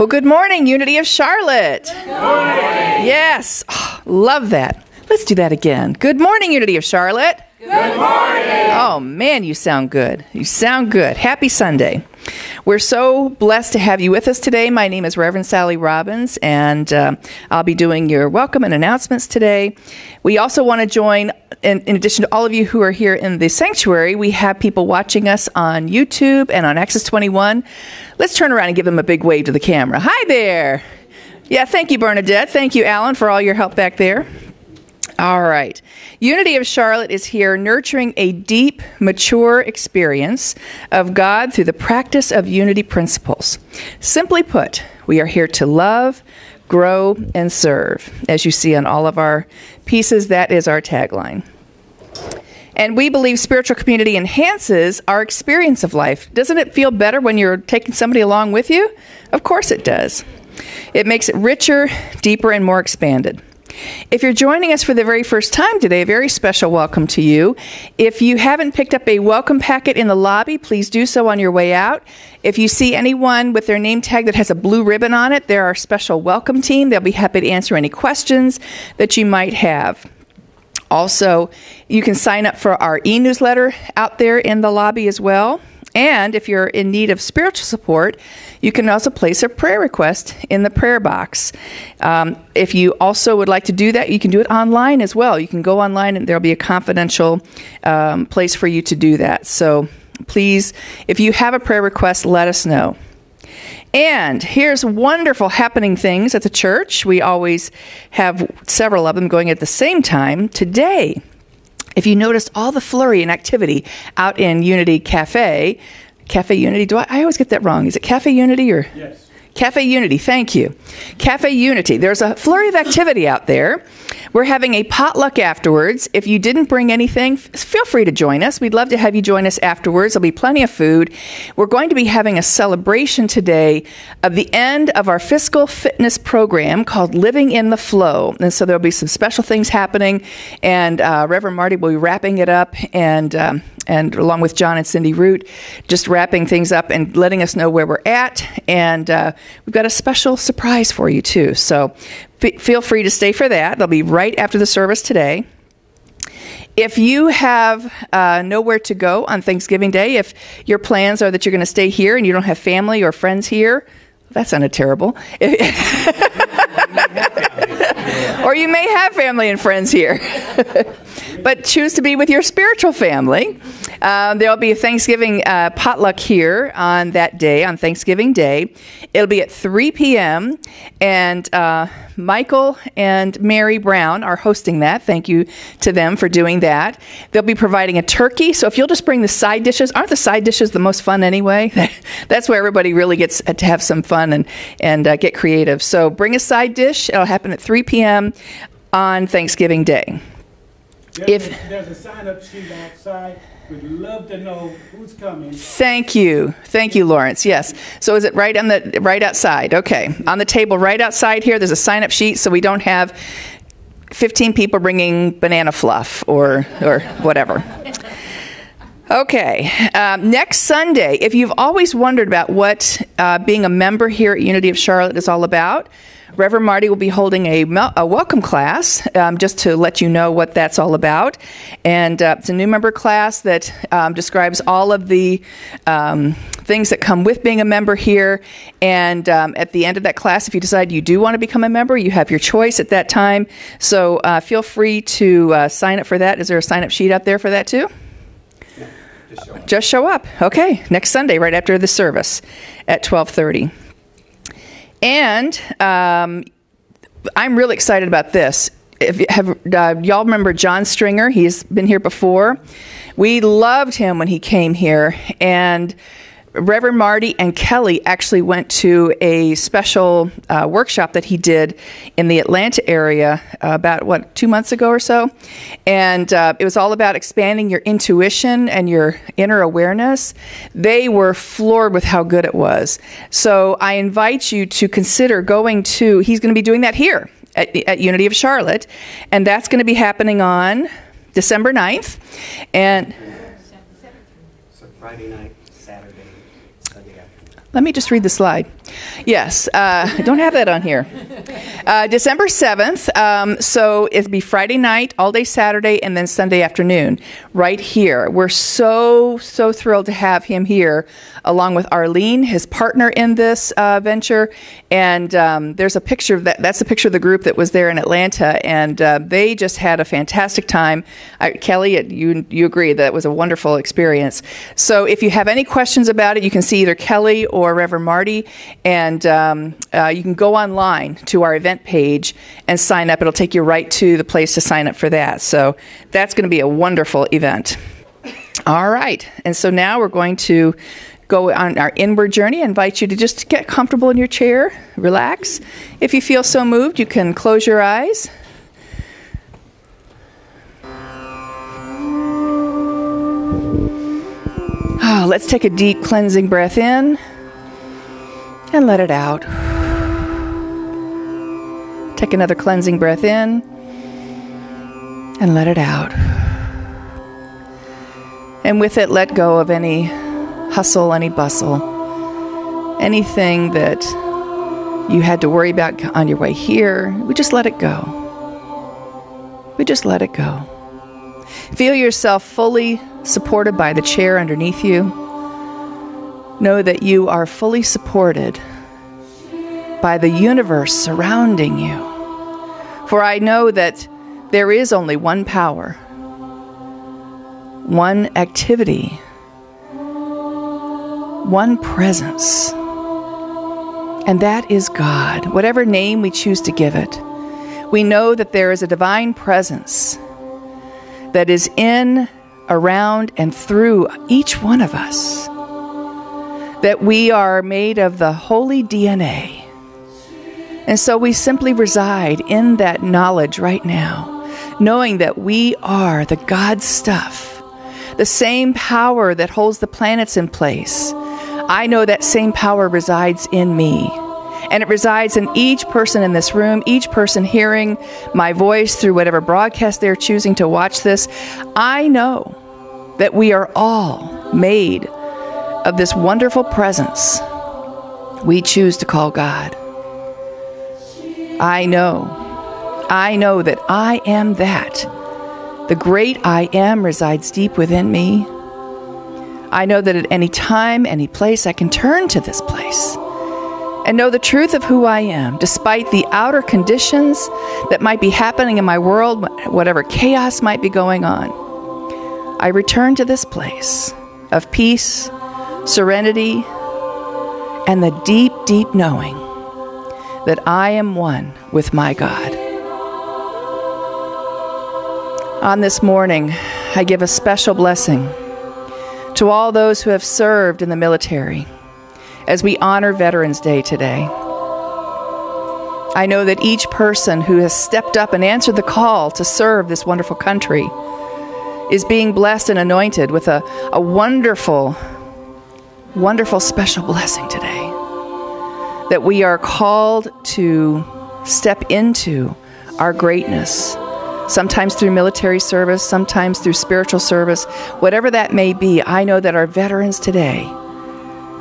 Well, good morning, Unity of Charlotte. Good morning. Yes, love that. Let's do that again. Good morning, Unity of Charlotte. Good morning. Oh, man, you sound good. You sound good. Happy Sunday. We're so blessed to have you with us today. My name is Reverend Sally Robbins, and I'll be doing your welcome and announcements today. We also want to join, in addition to all of you who are here in the sanctuary, we have people watching us on YouTube and on Access 21. Let's turn around and give them a big wave to the camera. Hi there. Yeah, thank you, Bernadette. Thank you, Alan, for all your help back there. All right. Unity of Charlotte is here nurturing a deep, mature experience of God through the practice of unity principles. Simply put, we are here to love, grow, and serve. As you see on all of our pieces, that is our tagline. And we believe spiritual community enhances our experience of life. Doesn't it feel better when you're taking somebody along with you? Of course it does. It makes it richer, deeper, and more expanded. If you're joining us for the very first time today, a very special welcome to you. If you haven't picked up a welcome packet in the lobby, please do so on your way out. If you see anyone with their name tag that has a blue ribbon on it, they're our special welcome team. They'll be happy to answer any questions that you might have. Also, you can sign up for our e-newsletter out there in the lobby as well. And if you're in need of spiritual support, you can also place a prayer request in the prayer box. If you also would like to do that, you can do it online as well. You can go online and there'll be a confidential place for you to do that. So please, if you have a prayer request, let us know. And here's wonderful happening things at the church. We always have several of them going at the same time. Today, if you noticed all the flurry and activity out in Unity Cafe Unity, I always get that wrong. Is it Cafe Unity or? Yes. Cafe Unity, thank you. Cafe Unity. There's a flurry of activity out there. We're having a potluck afterwards. If you didn't bring anything, feel free to join us. We'd love to have you join us afterwards. There'll be plenty of food. We're going to be having a celebration today of the end of our physical fitness program called Living in the Flow. And so there'll be some special things happening, and Reverend Marty will be wrapping it up, and along with John and Cindy Root, just wrapping things up and letting us know where we're at. And we've got a special surprise for you, too. So feel free to stay for that. They'll be right after the service today. If you have nowhere to go on Thanksgiving Day, if your plans are that you're going to stay here and you don't have family or friends here, that sounded terrible. Or you may have family and friends here. But choose to be with your spiritual family. There'll be a Thanksgiving potluck here on that day, on Thanksgiving Day. It'll be at 3 p.m., and Michael and Mary Brown are hosting that. Thank you to them for doing that. They'll be providing a turkey, so if you'll just bring the side dishes. Aren't the side dishes the most fun anyway? That's where everybody really gets to have some fun and get creative. So bring a side dish. It'll happen at 3 p.m. on Thanksgiving Day. There's a sign-up sheet outside. We'd love to know who's coming. Thank you, Lawrence. Yes. So is it right outside? Okay. On the table right outside here, there's a sign-up sheet, so we don't have 15 people bringing banana fluff or whatever. Okay. Next Sunday, if you've always wondered about what being a member here at Unity of Charlotte is all about, Reverend Marty will be holding a welcome class, just to let you know what that's all about. And it's a new member class that describes all of the things that come with being a member here. And at the end of that class, if you decide you do want to become a member, you have your choice at that time. So feel free to sign up for that. Is there a sign-up sheet out there for that too? Yeah, just show up. Okay, next Sunday, right after the service at 12:30. And I'm really excited about this. Y'all remember John Stringer? He's been here before. We loved him when he came here. And Reverend Marty and Kelly actually went to a special workshop that he did in the Atlanta area about, 2 months ago or so. And it was all about expanding your intuition and your inner awareness. They were floored with how good it was. So I invite you to consider going to, he's going to be doing that here at Unity of Charlotte. And that's going to be happening on December 9th. And So Friday night, Saturday, Sunday afternoon. let me just read the slide. Yes, I don't have that on here. December 7th, so it'll be Friday night, all day Saturday, and then Sunday afternoon, right here. We're so thrilled to have him here, along with Arlene, his partner in this venture, and there's a picture of that. That's a picture of the group that was there in Atlanta, and they just had a fantastic time. Kelly, you agree that it was a wonderful experience. So if you have any questions about it, you can see either Kelly or Reverend Marty, and you can go online to our event page and sign up. It'll take you right to the place to sign up for that. So that's going to be a wonderful event. All right. And so now we're going to go on our inward journey. I invite you to just get comfortable in your chair, relax. If you feel so moved, you can close your eyes. Oh, let's take a deep cleansing breath in and let it out. Take another cleansing breath in and let it out. And with it, let go of any hustle, any bustle, anything that you had to worry about on your way here. We just let it go. We just let it go. Feel yourself fully supported by the chair underneath you. Know that you are fully supported by the universe surrounding you. For I know that there is only one power, one activity, one presence, and that is God, whatever name we choose to give it. We know that there is a divine presence that is in, around, and through each one of us, that we are made of the holy DNA. And so we simply reside in that knowledge right now, knowing that we are the God stuff, the same power that holds the planets in place. I know that same power resides in me, and it resides in each person in this room, each person hearing my voice through whatever broadcast they're choosing to watch this. I know that we are all made of this wonderful presence we choose to call God. I know that I am that. The great I am resides deep within me. I know that at any time, any place, I can turn to this place and know the truth of who I am, despite the outer conditions that might be happening in my world, whatever chaos might be going on. I return to this place of peace, serenity, and the deep, deep knowing that I am one with my God. On this morning, I give a special blessing to all those who have served in the military as we honor Veterans Day today. I know that each person who has stepped up and answered the call to serve this wonderful country is being blessed and anointed with a wonderful, wonderful special blessing today. That we are called to step into our greatness, sometimes through military service, sometimes through spiritual service, whatever that may be. I know that our veterans today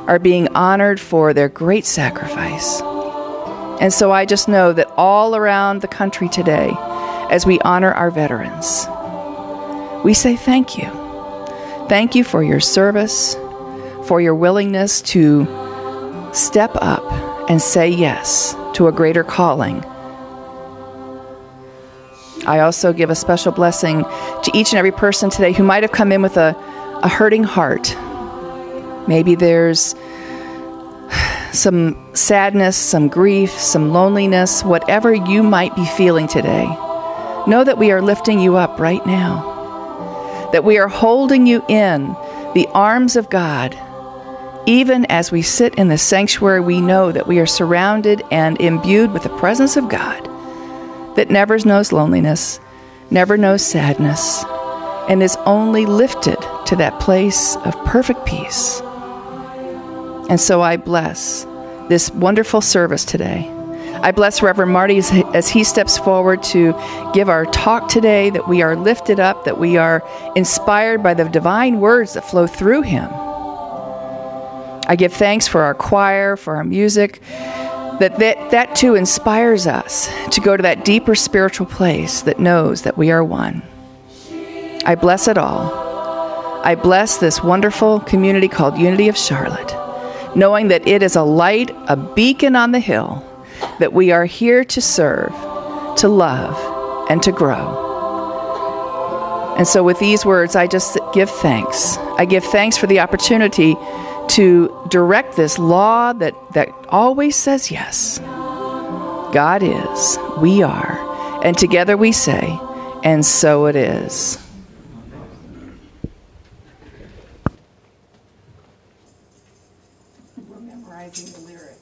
are being honored for their great sacrifice. And so I just know that all around the country today, as we honor our veterans, we say thank you. Thank you for your service, for your willingness to step up and say yes to a greater calling. I also give a special blessing to each and every person today who might have come in with a hurting heart. Maybe there's some sadness, some grief, some loneliness, whatever you might be feeling today. Know that we are lifting you up right now, that we are holding you in the arms of God. Even as we sit in the sanctuary, we know that we are surrounded and imbued with the presence of God that never knows loneliness, never knows sadness, and is only lifted to that place of perfect peace. And so I bless this wonderful service today. I bless Reverend Marty as he steps forward to give our talk today, that we are lifted up, that we are inspired by the divine words that flow through him. I give thanks for our choir, for our music, that too inspires us to go to that deeper spiritual place that knows that we are one. I bless it all. I bless this wonderful community called Unity of Charlotte, knowing that it is a light, a beacon on the hill, that we are here to serve, to love, and to grow. And so with these words, I just give thanks. I give thanks for the opportunity to direct this law that always says yes. God is, we are, and together we say, and so it is. We're memorizing the lyrics.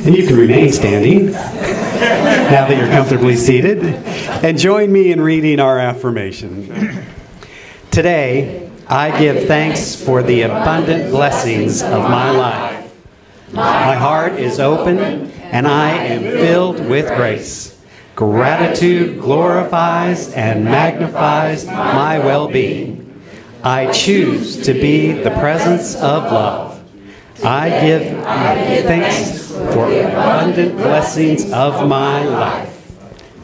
And you can remain standing now that you're comfortably seated. And join me in reading our affirmation. Today, I give thanks for the abundant blessings of my life. My heart is open and I am filled with grace. Gratitude glorifies and magnifies my well-being. I choose to be the presence of love. I give thanks for the abundant blessings of my life.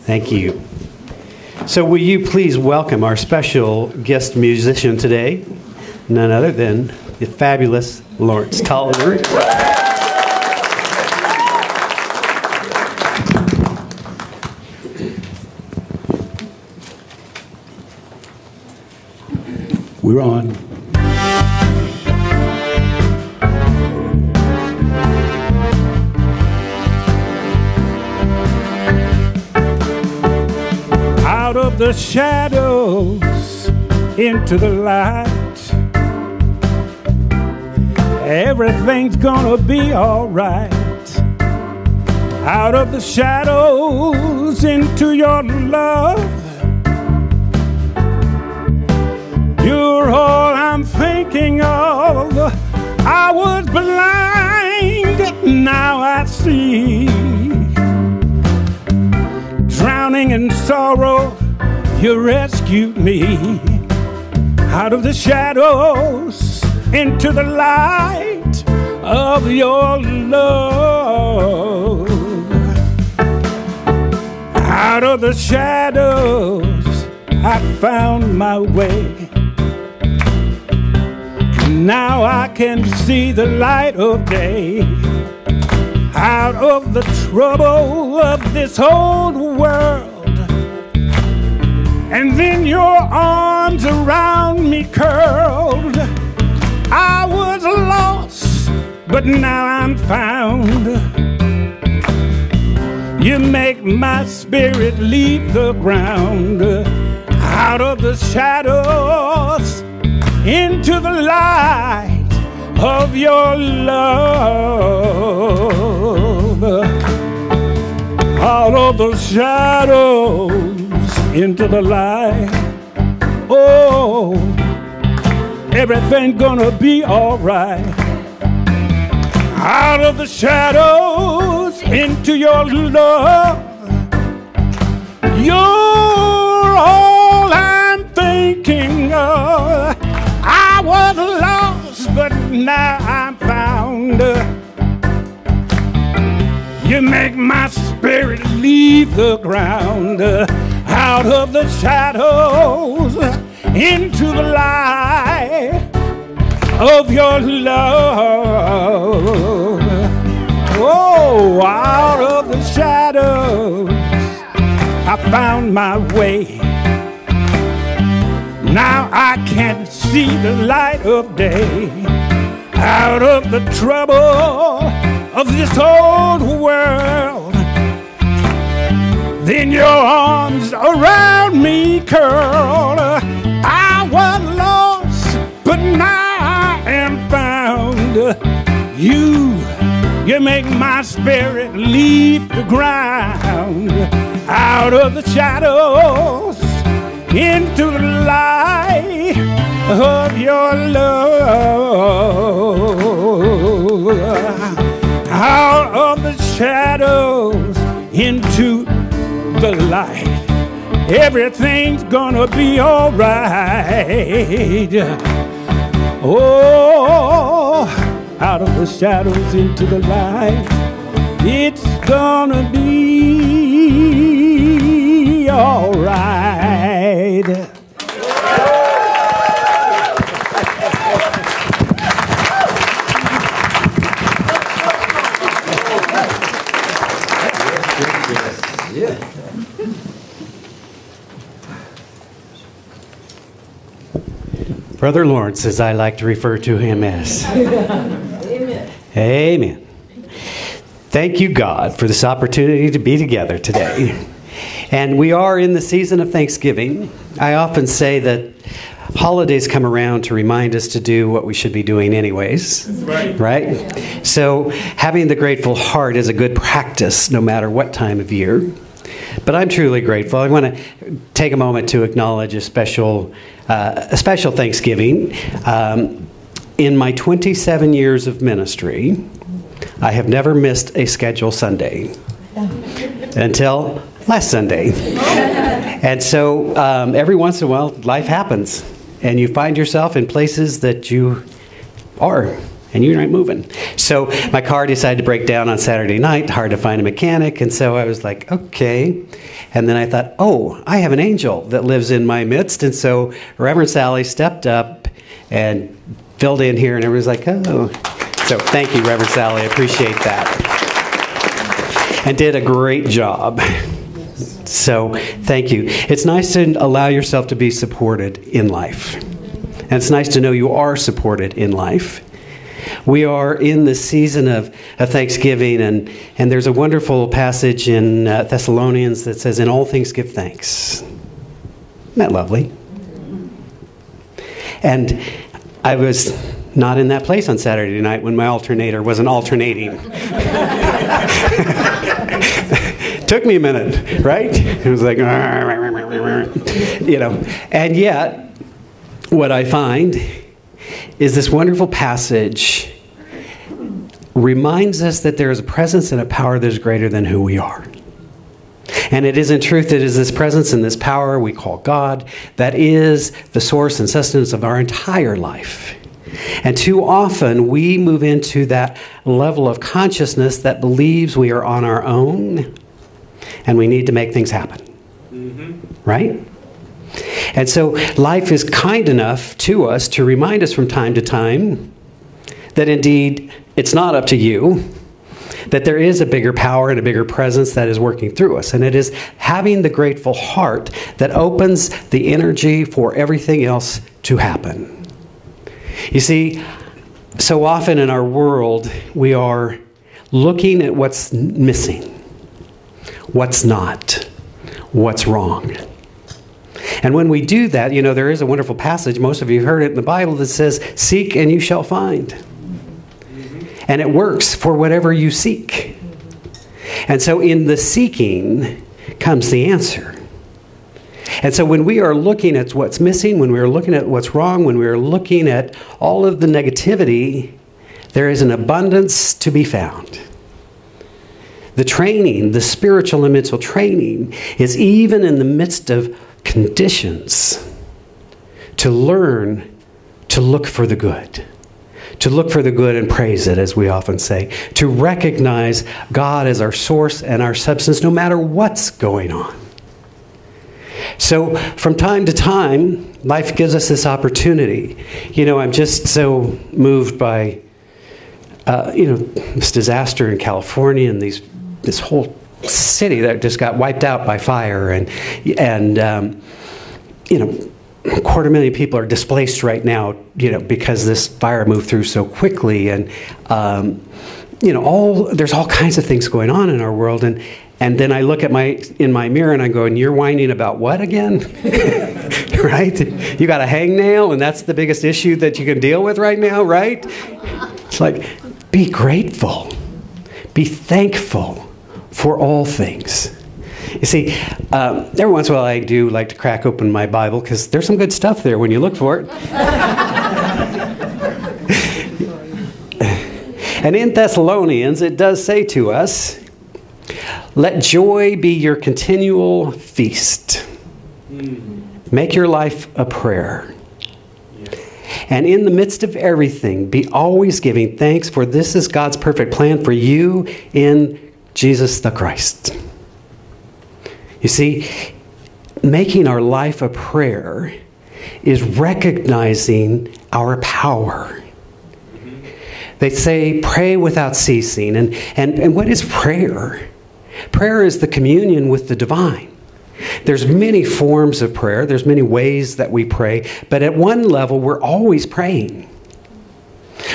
Thank you. So will you please welcome our special guest musician today, none other than the fabulous Lawrence Tolliver. We're on. Out of the shadows into the light, everything's gonna be alright. Out of the shadows into your love, you're all I'm thinking of. I was blind, now I see. Drowning in sorrow, you rescued me. out of the shadows into the light of your love. Out of the shadows I found my way. Now I can see the light of day. Out of the trouble of this whole world. And then your arms around me curled. I was lost, but now I'm found. You make my spirit leave the ground. Out of the shadows into the light of your love. Out of the shadows into the light. Oh, everything's gonna be alright. Out of the shadows into your love. You're all I'm thinking of. I was lost, but now I'm found. You make my spirit leave the ground. Out of the shadows into the light of your love. Oh, out of the shadows I found my way. Now I can see the light of day. Out of the trouble of this old world. Then your arms around me curl. I was lost, but now I am found. You make my spirit leave the ground. Out of the shadows into the light of your love. Out of the shadows into the light. Everything's gonna be alright. Oh, out of the shadows into the light. It's gonna be alright. Brother Lawrence, as I like to refer to him as. Amen. Amen. Thank you, God, for this opportunity to be together today. And we are in the season of Thanksgiving. I often say that holidays come around to remind us to do what we should be doing anyways. Right? So having the grateful heart is a good practice no matter what time of year. But I'm truly grateful. I want to take a moment to acknowledge a special Thanksgiving. In my 27 years of ministry, I have never missed a scheduled Sunday until last Sunday. And so every once in a while, life happens. And you find yourself in places that you are. And you're not moving. So my car decided to break down on Saturday night. Hard to find a mechanic. And so I was like, okay. And then I thought, oh, I have an angel that lives in my midst. And so Reverend Sally stepped up and filled in here. And everyone's like, oh. So thank you, Reverend Sally. I appreciate that. And did a great job. So thank you. It's nice to allow yourself to be supported in life. And it's nice to know you are supported in life. We are in the season of Thanksgiving, and there's a wonderful passage in Thessalonians that says, in all things give thanks. Isn't that lovely? And I was not in that place on Saturday night when my alternator wasn't alternating. Took me a minute, right? It was like, you know. And yet, what I find is this wonderful passage reminds us that there is a presence and a power that is greater than who we are. And it is in truth, it is this presence and this power we call God that is the source and sustenance of our entire life. And too often we move into that level of consciousness that believes we are on our own and we need to make things happen. Right? And so life is kind enough to us to remind us from time to time that indeed it's not up to you, that there is a bigger power and a bigger presence that is working through us. And it is having the grateful heart that opens the energy for everything else to happen. You see, so often in our world, we are looking at what's missing, what's not, what's wrong. And when we do that, you know, there is a wonderful passage, most of you have heard it in the Bible, that says, seek and you shall find. And it works for whatever you seek. And so in the seeking comes the answer. And so when we are looking at what's missing, when we are looking at what's wrong, when we are looking at all of the negativity, there is an abundance to be found. The training, the spiritual and mental training, is even in the midst of conditions to learn to look for the good. To look for the good and praise it, as we often say. To recognize God as our source and our substance, no matter what's going on. So, from time to time, life gives us this opportunity. You know, I'm just so moved by, this disaster in California and this whole city that just got wiped out by fire. And 250,000 people are displaced right now, because this fire moved through so quickly. And, there's all kinds of things going on in our world. And then I look at in my mirror and I go, and you're whining about what again? Right? You got a hangnail and that's the biggest issue that you can deal with right now, right? It's like, be grateful. Be thankful for all things. You see, every once in a while I do like to crack open my Bible because there's some good stuff there when you look for it. And in Thessalonians, it does say to us, let joy be your continual feast. Make your life a prayer. And in the midst of everything, be always giving thanks, for this is God's perfect plan for you in Jesus the Christ. You see, making our life a prayer is recognizing our power. They say, pray without ceasing. And what is prayer? Prayer is the communion with the divine. There's many forms of prayer. There's many ways that we pray. But at one level, we're always praying.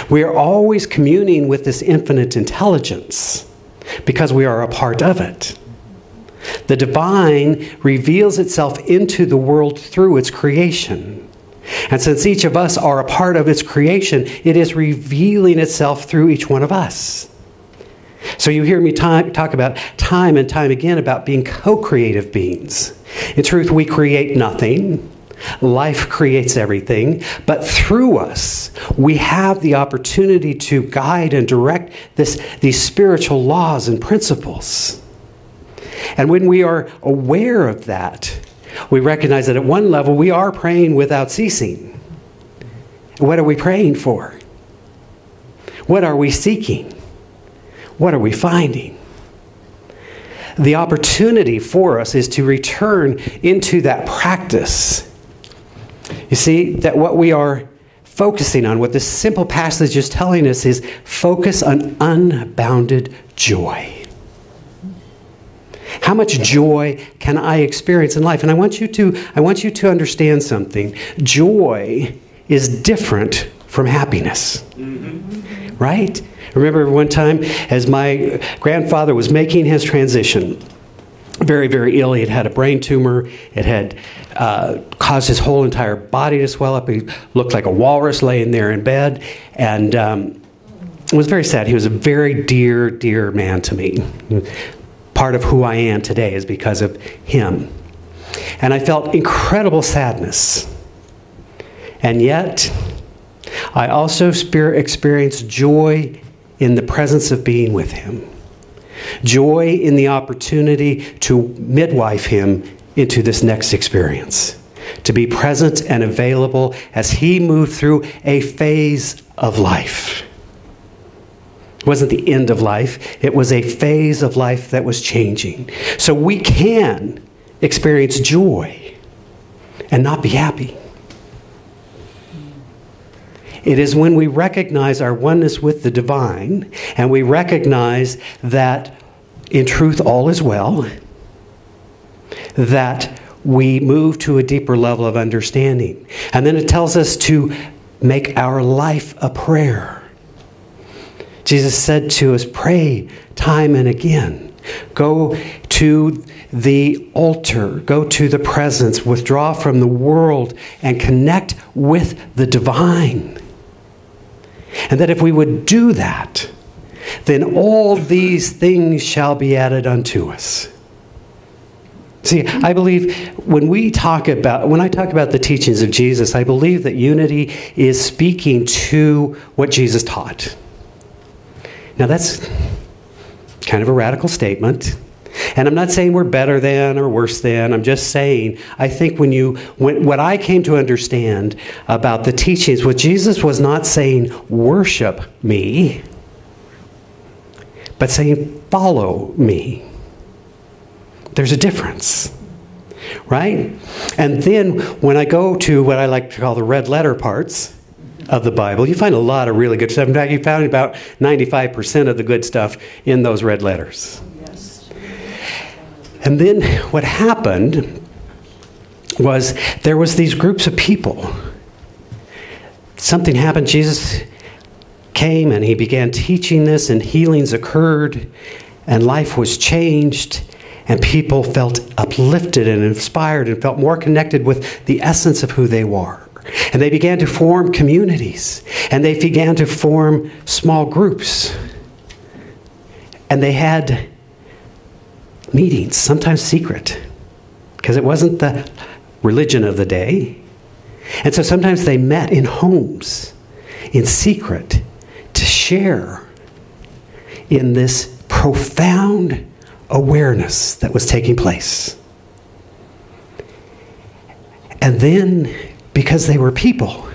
We are always communing with this infinite intelligence because we are a part of it. The divine reveals itself into the world through its creation. And since each of us are a part of its creation, it is revealing itself through each one of us. So you hear me talk about time and time again about being co-creative beings. In truth, we create nothing. Life creates everything. But through us, we have the opportunity to guide and direct these spiritual laws and principles. And when we are aware of that, we recognize that at one level we are praying without ceasing. What are we praying for? What are we seeking? What are we finding? The opportunity for us is to return into that practice. You see, that what we are focusing on, what this simple passage is telling us, is focus on unbounded joy. How much joy can I experience in life? And I want you to understand something. Joy is different from happiness. Right? I remember one time as my grandfather was making his transition, very, very ill. He had had a brain tumor. It had caused his whole entire body to swell up. He looked like a walrus laying there in bed. And it was very sad. He was a very dear, dear man to me. Part of who I am today is because of him. And I felt incredible sadness. And yet, I also experienced joy in the presence of being with him. Joy in the opportunity to midwife him into this next experience, to be present and available as he moved through a phase of life. It wasn't the end of life. It was a phase of life that was changing. So we can experience joy and not be happy. It is when we recognize our oneness with the divine and we recognize that in truth all is well, that we move to a deeper level of understanding. And then it tells us to make our life a prayer. Jesus said to us, pray time and again. Go to the altar, go to the presence, withdraw from the world, and connect with the divine. And that if we would do that, then all these things shall be added unto us. See, I believe when I talk about the teachings of Jesus, I believe that unity is speaking to what Jesus taught. Now that's kind of a radical statement. And I'm not saying we're better than or worse than. I'm just saying, I think what I came to understand about the teachings, what Jesus was not saying, worship me, but saying, follow me. There's a difference, right? And then when I go to what I like to call the red letter parts of the Bible, you find a lot of really good stuff. In fact, you found about 95% of the good stuff in those red letters. Yes. And then what happened was there was these groups of people. Something happened. Jesus came and he began teaching this, and healings occurred, and life was changed. And people felt uplifted and inspired and felt more connected with the essence of who they were. And they began to form communities. And they began to form small groups. And they had meetings, sometimes secret, because it wasn't the religion of the day. And so sometimes they met in homes, in secret, to share in this profound awareness that was taking place. And then, because they were people,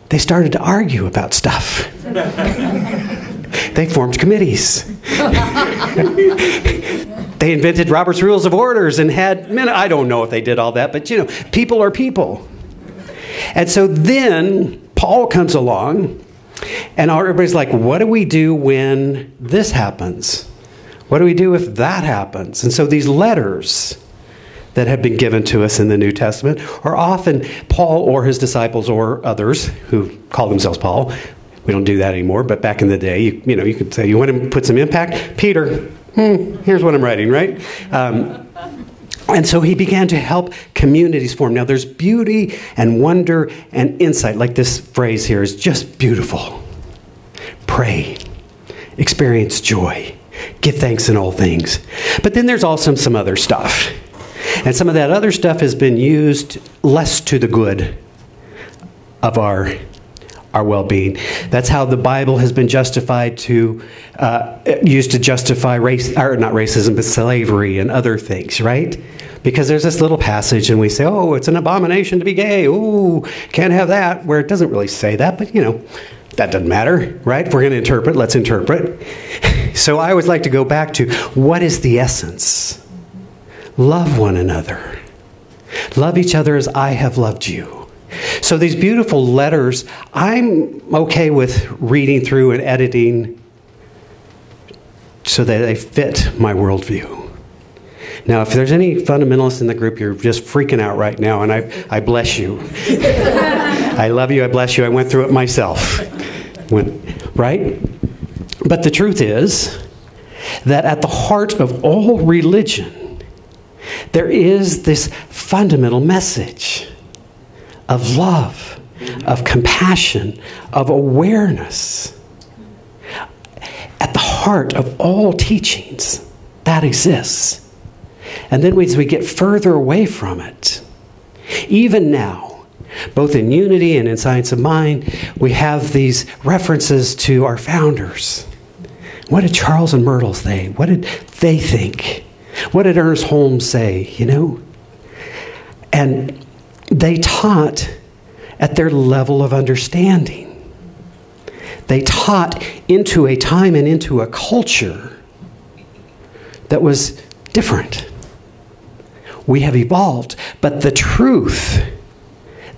they started to argue about stuff. They formed committees. They invented Robert's Rules of Orders and I don't know if they did all that, but people are people. And so then Paul comes along, and everybody's like, what do we do when this happens? What do we do if that happens? And so these letters that have been given to us in the New Testament are often Paul or his disciples or others who call themselves Paul. We don't do that anymore, but back in the day, you could say, you want to put some impact? Peter, here's what I'm writing, right? And so he began to help communities form. Now there's beauty and wonder and insight. Like this phrase here is just beautiful. Pray. Experience joy. Give thanks in all things. But then there's also some other stuff. And some of that other stuff has been used less to the good of our well-being. That's how the Bible has been justified used to justify not racism, but slavery and other things, right? Because there's this little passage and we say, oh, it's an abomination to be gay. Ooh, can't have that. Where it doesn't really say that, but that doesn't matter, right? If we're going to interpret, let's interpret. So I always like to go back to, what is the essence? Love one another. Love each other as I have loved you. So these beautiful letters, I'm okay with reading through and editing so that they fit my worldview. Now, if there's any fundamentalists in the group, you're just freaking out right now, and I bless you. I love you, I bless you. I went through it myself. Right? But the truth is that at the heart of all religion, there is this fundamental message of love, of compassion, of awareness. At the heart of all teachings, that exists. And then as we get further away from it, even now, both in Unity and in Science of Mind, we have these references to our founders. What did Charles and Myrtle say? What did they think? What did Ernest Holmes say, And they taught at their level of understanding. They taught into a time and into a culture that was different. We have evolved, but the truth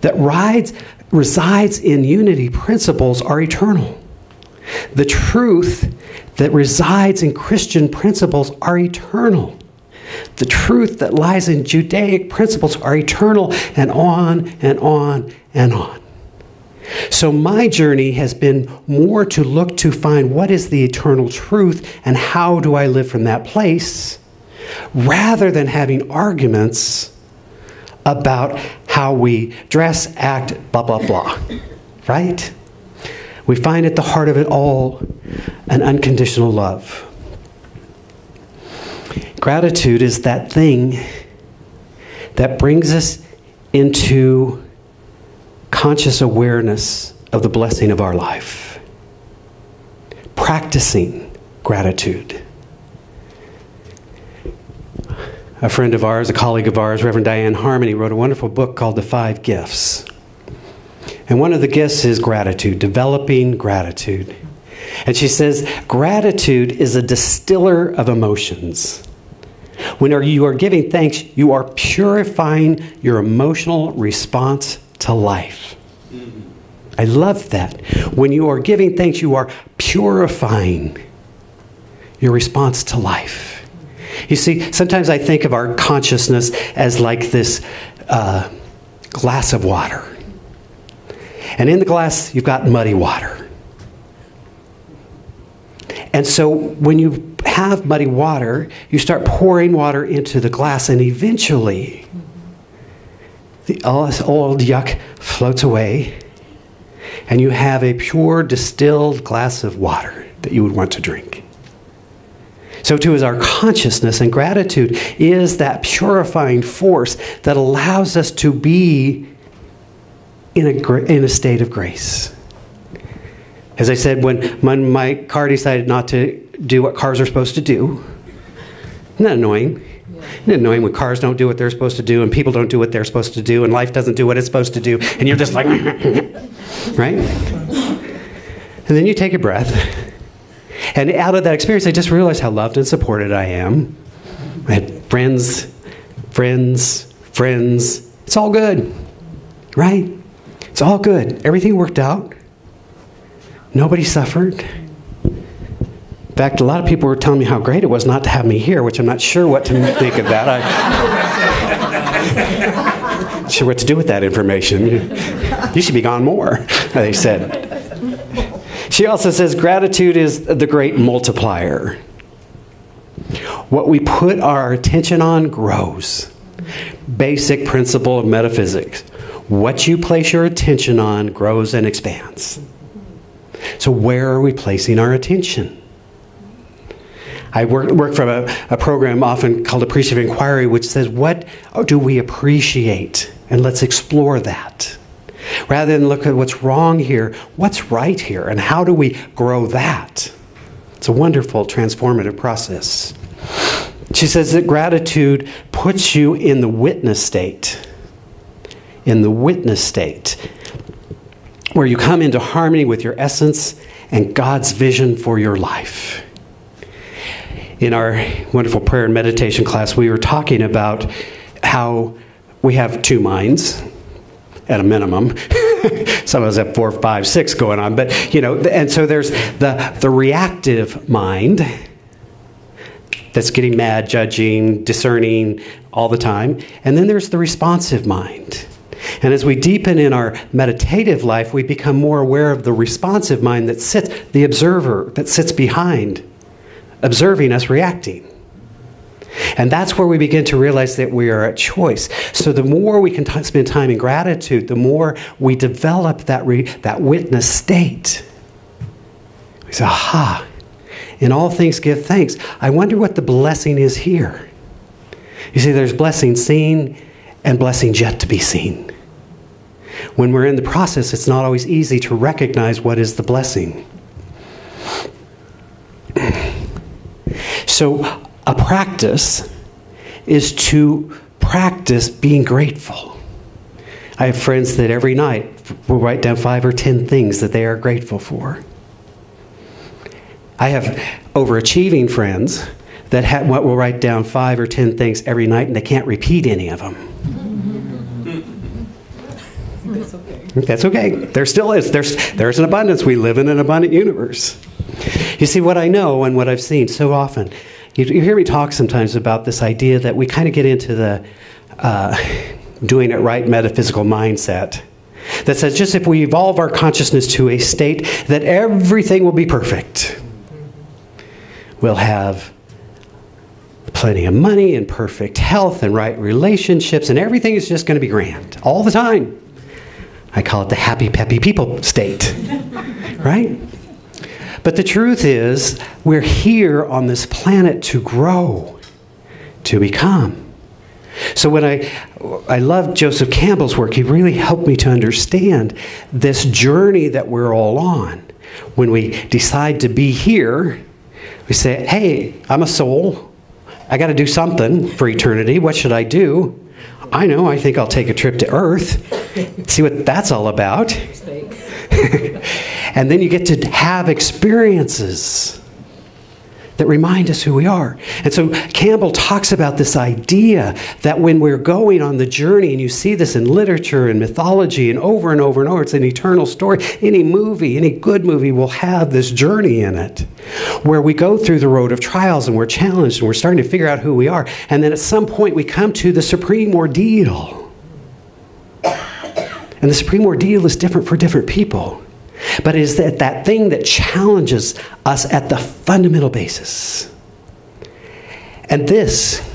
that resides in unity principles are eternal. The truth that resides in Christian principles are eternal. The truth that lies in Judaic principles are eternal, and on and on and on. So my journey has been more to look to find what is the eternal truth and how do I live from that place, rather than having arguments about how we dress, act, blah, blah, blah. Right? We find at the heart of it all an unconditional love. Gratitude is that thing that brings us into conscious awareness of the blessing of our life. Practicing gratitude. A friend of ours, a colleague of ours, Reverend Diane Harmony, wrote a wonderful book called The 5 Gifts. And one of the gifts is gratitude, developing gratitude. And she says, gratitude is a distiller of emotions. When you are giving thanks, you are purifying your emotional response to life. I love that. When you are giving thanks, you are purifying your response to life. You see, sometimes I think of our consciousness as like this glass of water. And in the glass, you've got muddy water. And so when you have muddy water, you start pouring water into the glass, and eventually the old yuck floats away, and you have a pure, distilled glass of water that you would want to drink. So too is our consciousness, and gratitude is that purifying force that allows us to be in a state of grace. As I said, when my car decided not to do what cars are supposed to do, isn't that annoying? Isn't it annoying when cars don't do what they're supposed to do, and people don't do what they're supposed to do, and life doesn't do what it's supposed to do, and you're just like, right? And then you take a breath, and out of that experience, I just realized how loved and supported I am. I had friends. It's all good, right? It's all good. Everything worked out. Nobody suffered. In fact, a lot of people were telling me how great it was not to have me here, which I'm not sure what to think of that. I'm not sure what to do with that information. You should be gone more, they said. She also says gratitude is the great multiplier. What we put our attention on grows. Basic principle of metaphysics. What you place your attention on grows and expands. So where are we placing our attention? I work from a program often called Appreciative Inquiry, which says, what do we appreciate? And let's explore that. Rather than look at what's wrong here, what's right here? And how do we grow that? It's a wonderful transformative process. She says that gratitude puts you in the witness state. In the witness state, where you come into harmony with your essence and God's vision for your life. In our wonderful prayer and meditation class, we were talking about how we have two minds, at a minimum. Some of us have 4, 5, 6 going on, but and so there's the reactive mind that's getting mad, judging, discerning all the time, and then there's the responsive mind. And as we deepen in our meditative life, we become more aware of the responsive mind that sits, the observer that sits behind, observing us reacting. And that's where we begin to realize that we are at choice. So the more we can spend time in gratitude, the more we develop that witness state. We say, aha, in all things give thanks. I wonder what the blessing is here. You see, there's blessing seen and blessings yet to be seen. When we're in the process, it's not always easy to recognize what is the blessing. So a practice is to practice being grateful. I have friends that every night will write down 5 or 10 things that they are grateful for. I have overachieving friends that will write down 5 or 10 things every night and they can't repeat any of them. That's okay. That's okay. There still is. There's an abundance. We live in an abundant universe. You see, what I know and what I've seen so often, you hear me talk sometimes about this idea that we kind of get into the doing it right metaphysical mindset that says just if we evolve our consciousness to a state that everything will be perfect. We'll have plenty of money and perfect health and right relationships and everything is just going to be grand all the time. I call it the happy, peppy people state, right? But the truth is, we're here on this planet to grow, to become. So when I love Joseph Campbell's work, he really helped me to understand this journey that we're all on. When we decide to be here, we say, hey, I'm a soul. I got to do something for eternity. What should I do? I know, I think I'll take a trip to Earth, see what that's all about. And then you get to have experiences that remind us who we are. And so Campbell talks about this idea that when we're going on the journey, and you see this in literature and mythology and over and over and over, it's an eternal story. Any movie, any good movie will have this journey in it, where we go through the road of trials and we're challenged and we're starting to figure out who we are. And then at some point we come to the supreme ordeal. And the supreme ordeal is different for different people. But it is that thing that challenges us at the fundamental basis. And this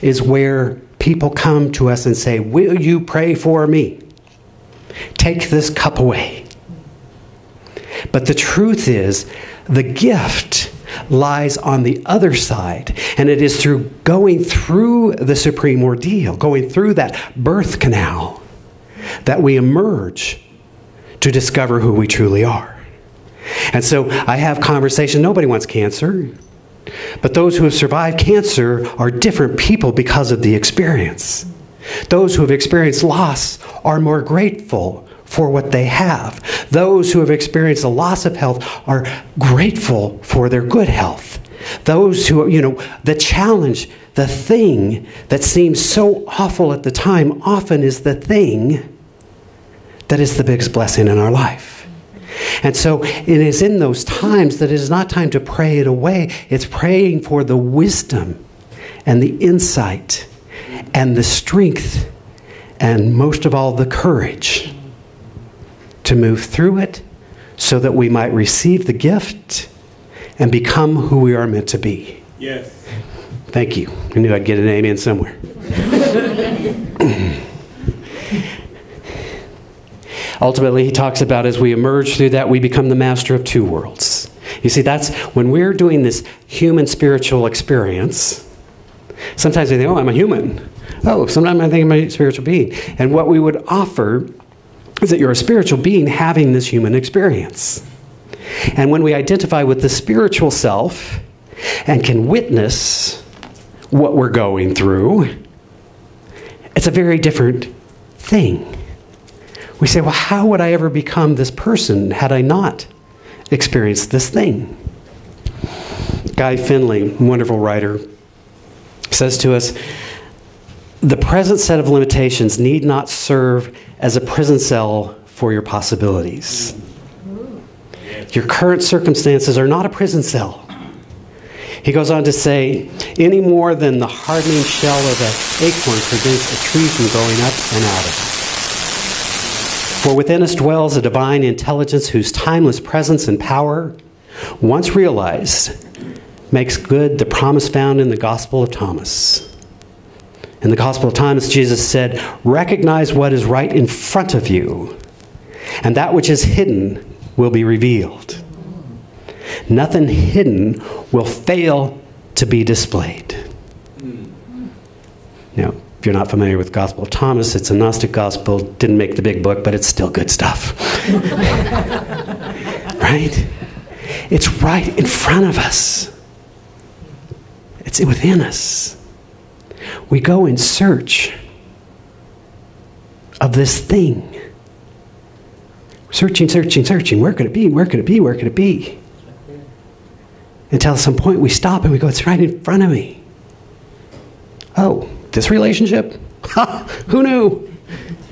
is where people come to us and say, will you pray for me? Take this cup away. But the truth is, the gift lies on the other side. And it is through going through the supreme ordeal, going through that birth canal, that we emerge to discover who we truly are. And so I have conversations. Nobody wants cancer. But those who have survived cancer are different people because of the experience. Those who have experienced loss are more grateful for what they have. Those who have experienced a loss of health are grateful for their good health. Those who, the challenge, the thing that seems so awful at the time often is the thing that is the biggest blessing in our life. And so it is in those times that it is not time to pray it away. It's praying for the wisdom and the insight and the strength and most of all the courage to move through it so that we might receive the gift and become who we are meant to be. Yes. Thank you. I knew I'd get an amen somewhere. Ultimately, he talks about as we emerge through that, we become the master of two worlds. You see, that's when we're doing this human spiritual experience. Sometimes we think, oh, I'm a human. Oh, sometimes I think I'm a spiritual being. And what we would offer is that you're a spiritual being having this human experience. And when we identify with the spiritual self and can witness what we're going through, it's a very different thing. We say, well, how would I ever become this person had I not experienced this thing? Guy Finley, wonderful writer, says to us, the present set of limitations need not serve as a prison cell for your possibilities. Your current circumstances are not a prison cell. He goes on to say, any more than the hardening shell of an acorn prevents a tree from growing up and out of it. For within us dwells a divine intelligence whose timeless presence and power, once realized, makes good the promise found in the Gospel of Thomas. In the Gospel of Thomas, Jesus said, recognize what is right in front of you, and that which is hidden will be revealed. Nothing hidden will fail to be displayed. Now, if you're not familiar with the Gospel of Thomas, it's a Gnostic gospel. Didn't make the big book, but it's still good stuff. Right? It's right in front of us. It's within us. We go in search of this thing. Searching. Where could it be? Where could it be? Where could it be? Until at some point we stop and we go, it's right in front of me. Oh, this relationship? Ha! Who knew?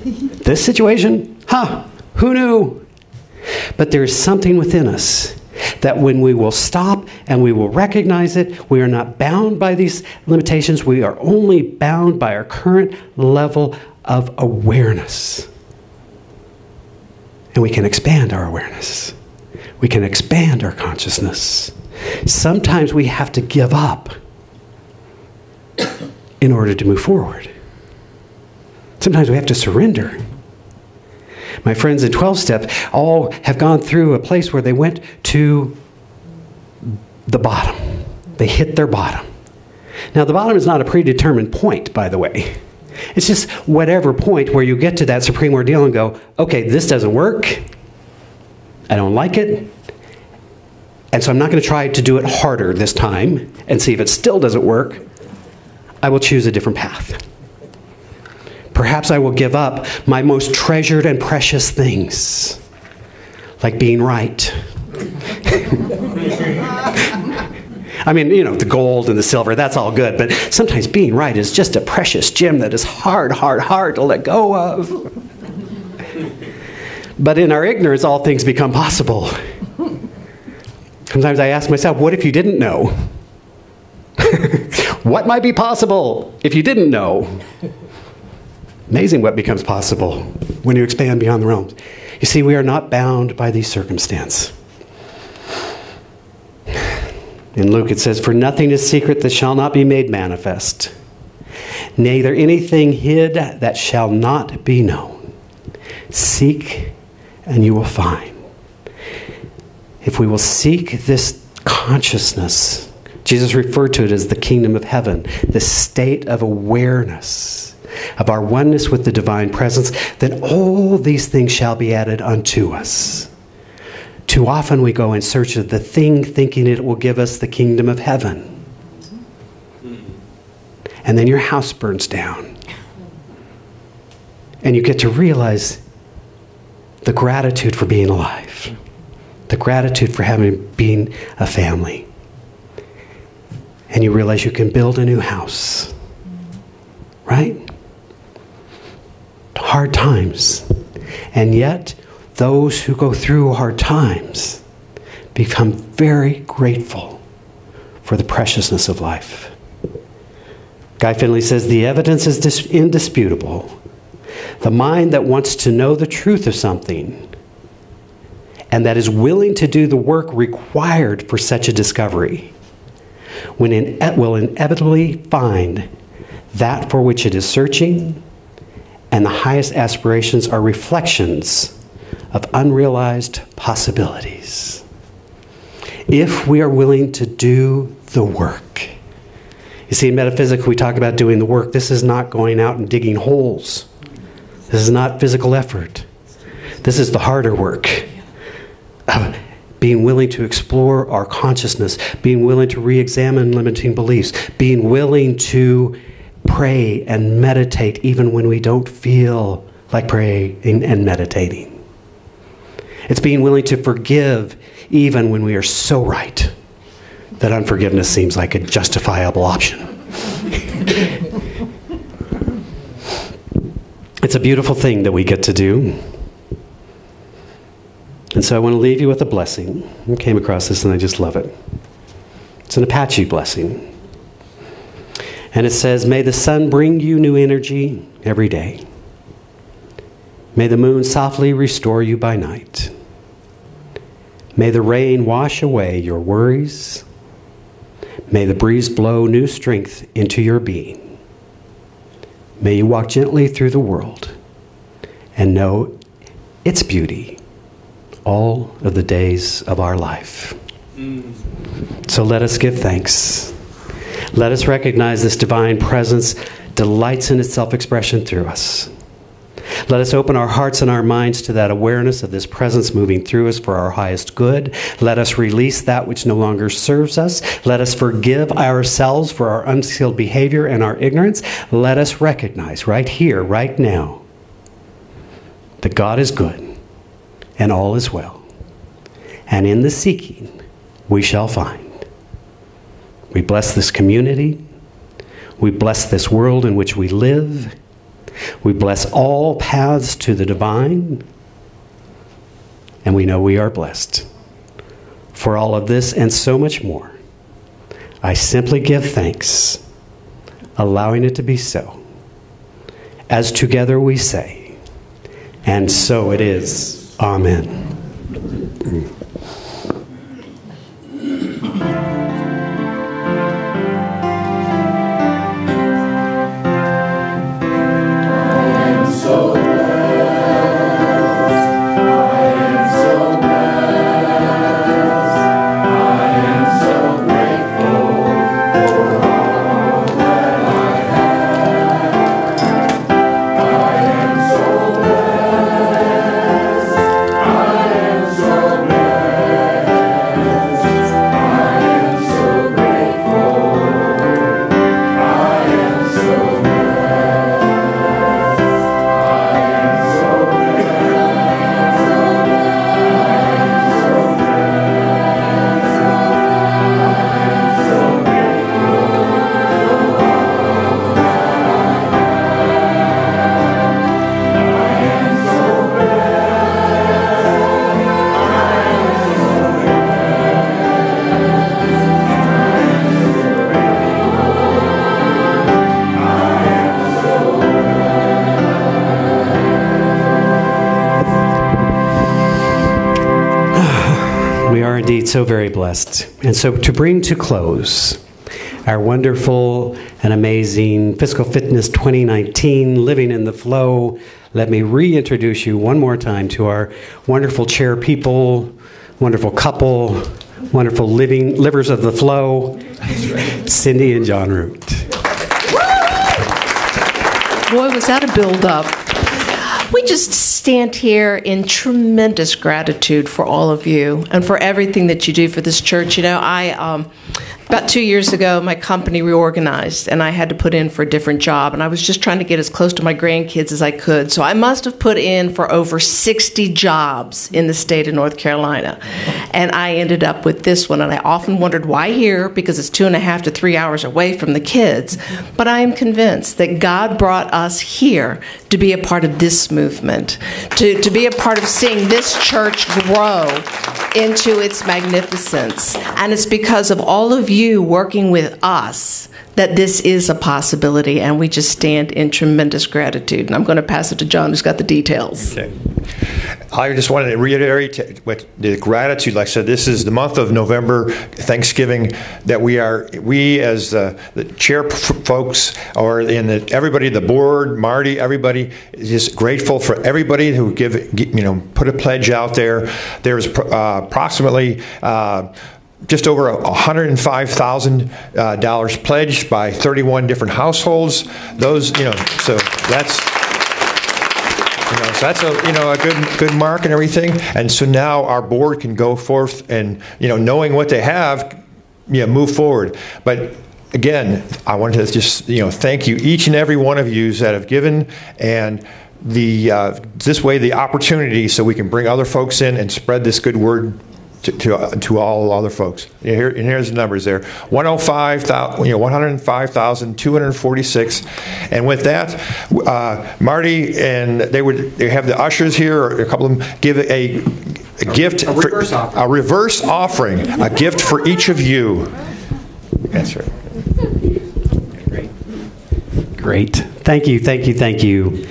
This situation? Ha! Who knew? But there is something within us that when we will stop and we will recognize it, we are not bound by these limitations. We are only bound by our current level of awareness. And we can expand our awareness. We can expand our consciousness. Sometimes we have to give up in order to move forward. Sometimes we have to surrender. My friends in 12-step all have gone through a place where they went to the bottom. They hit their bottom. Now, the bottom is not a predetermined point, by the way. It's just whatever point where you get to that supreme ordeal and go, okay, this doesn't work. I don't like it. And so I'm not going to try to do it harder this time and see if it still doesn't work. I will choose a different path. Perhaps I will give up my most treasured and precious things, like being right. I mean, the gold and the silver, that's all good. But sometimes being right is just a precious gem that is hard to let go of. But in our ignorance, all things become possible. Sometimes I ask myself, what if you didn't know? What might be possible if you didn't know? Amazing what becomes possible when you expand beyond the realms. You see, we are not bound by these circumstances. In Luke it says, "For nothing is secret that shall not be made manifest, neither anything hid that shall not be known. Seek and you will find." If we will seek this consciousness, Jesus referred to it as the kingdom of heaven, this state of awareness of our oneness with the divine presence, then all these things shall be added unto us. Too often we go in search of the thing thinking it will give us the kingdom of heaven. And then your house burns down. And you get to realize the gratitude for being alive. The gratitude for being a family. And you realize you can build a new house. Right? Hard times. And yet, those who go through hard times become very grateful for the preciousness of life. Guy Finley says, "The evidence is indisputable. The mind that wants to know the truth of something and that is willing to do the work required for such a discovery will inevitably find that for which it is searching, and the highest aspirations are reflections of unrealized possibilities. If we are willing to do the work." You see, in metaphysics, we talk about doing the work. This is not going out and digging holes. This is not physical effort. This is the harder work of being willing to explore our consciousness, being willing to re-examine limiting beliefs, being willing to pray and meditate even when we don't feel like praying and meditating. It's being willing to forgive even when we are so right that unforgiveness seems like a justifiable option. It's a beautiful thing that we get to do. And so I want to leave you with a blessing. I came across this and I just love it. It's an Apache blessing. And it says, "May the sun bring you new energy every day. May the moon softly restore you by night. May the rain wash away your worries. May the breeze blow new strength into your being. May you walk gently through the world and know its beauty all of the days of our life." So let us give thanks. Let us recognize this divine presence delights in its self-expression through us. Let us open our hearts and our minds to that awareness of this presence moving through us for our highest good. Let us release that which no longer serves us. Let us forgive ourselves for our unskilled behavior and our ignorance. Let us recognize right here, right now, that God is good and all is well. And in the seeking, we shall find. We bless this community. We bless this world in which we live. We bless all paths to the divine. And we know we are blessed. For all of this and so much more, I simply give thanks, allowing it to be so. As together we say, and so it is. Amen. Indeed, so very blessed. And so to bring to close our wonderful and amazing Physical Fitness 2019, Living in the Flow, let me reintroduce you one more time to our wonderful chair people, wonderful couple, wonderful livers of the flow, Cindy and John Root. Boy, was that a build-up. We just stand here in tremendous gratitude for all of you and for everything that you do for this church. You know, about 2 years ago, my company reorganized, and I had to put in for a different job, and I was just trying to get as close to my grandkids as I could. So I must have put in for over 60 jobs in the state of North Carolina, and I ended up with this one, and I often wondered why here, because it's 2.5 to 3 hours away from the kids. But I am convinced that God brought us here to be a part of this movement, to be a part of seeing this church grow into its magnificence. And it's because of all of you working with us that this is a possibility, and we just stand in tremendous gratitude. And I'm going to pass it to John, who's got the details. Okay. I just wanted to reiterate what the gratitude. Like I said, this is the month of November, Thanksgiving, that we as the chair folks, or everybody, the board, Marty, everybody is just grateful for everybody who put a pledge out there. There's approximately just over $105,000 pledged by 31 different households. Those, so that's. So that's a good mark and everything. And so now our board can go forth and, knowing what they have, move forward. But again, I wanted to just, thank you, each and every one of you that have given, and this way the opportunity so we can bring other folks in and spread this good word to all other folks. Here's the numbers there: 105,246. And with that, Marty and they have the ushers here, or a couple of them, give a gift, a reverse offering, a gift for each of you. That's right. Great. Thank you, thank you, thank you.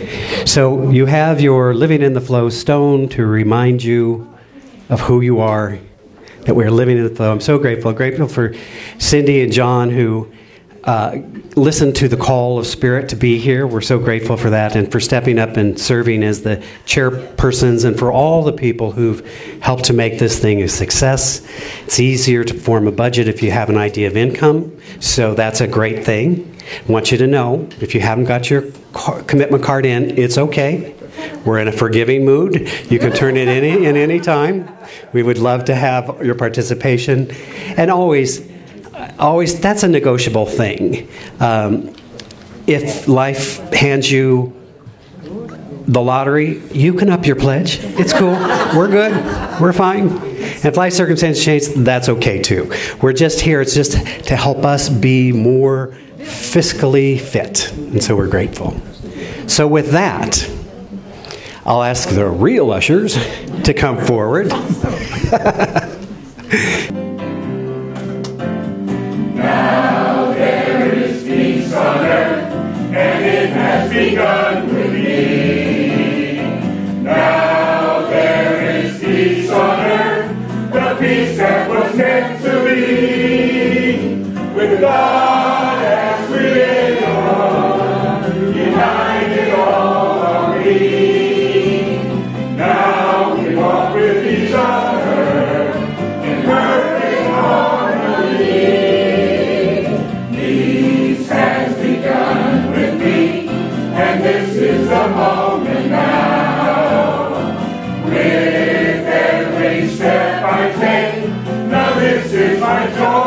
So you have your Living in the Flow stone to remind you of who you are, that we're living in the flow. I'm so grateful for Cindy and John, who listened to the call of Spirit to be here. We're so grateful for that, and for stepping up and serving as the chairpersons, and for all the people who've helped to make this thing a success. It's easier to form a budget if you have an idea of income, so that's a great thing. I want you to know, if you haven't got your commitment card in, it's okay. We're in a forgiving mood. You can turn it in any time. We would love to have your participation. And always, that's a negotiable thing. If life hands you the lottery, you can up your pledge. It's cool. We're good. We're fine. And if life circumstances change, that's okay too. We're just here. It's just to help us be more fiscally fit. And so we're grateful. So with that, I'll ask the real ushers to come forward. Now there is peace on earth, and it has begun with me. Now there is peace on earth, the peace that was meant to be. With God as Creator, united all are we. Now we walk with each other in perfect harmony. Peace has begun with me, and this is the moment now. With every step I take, now this is my joy.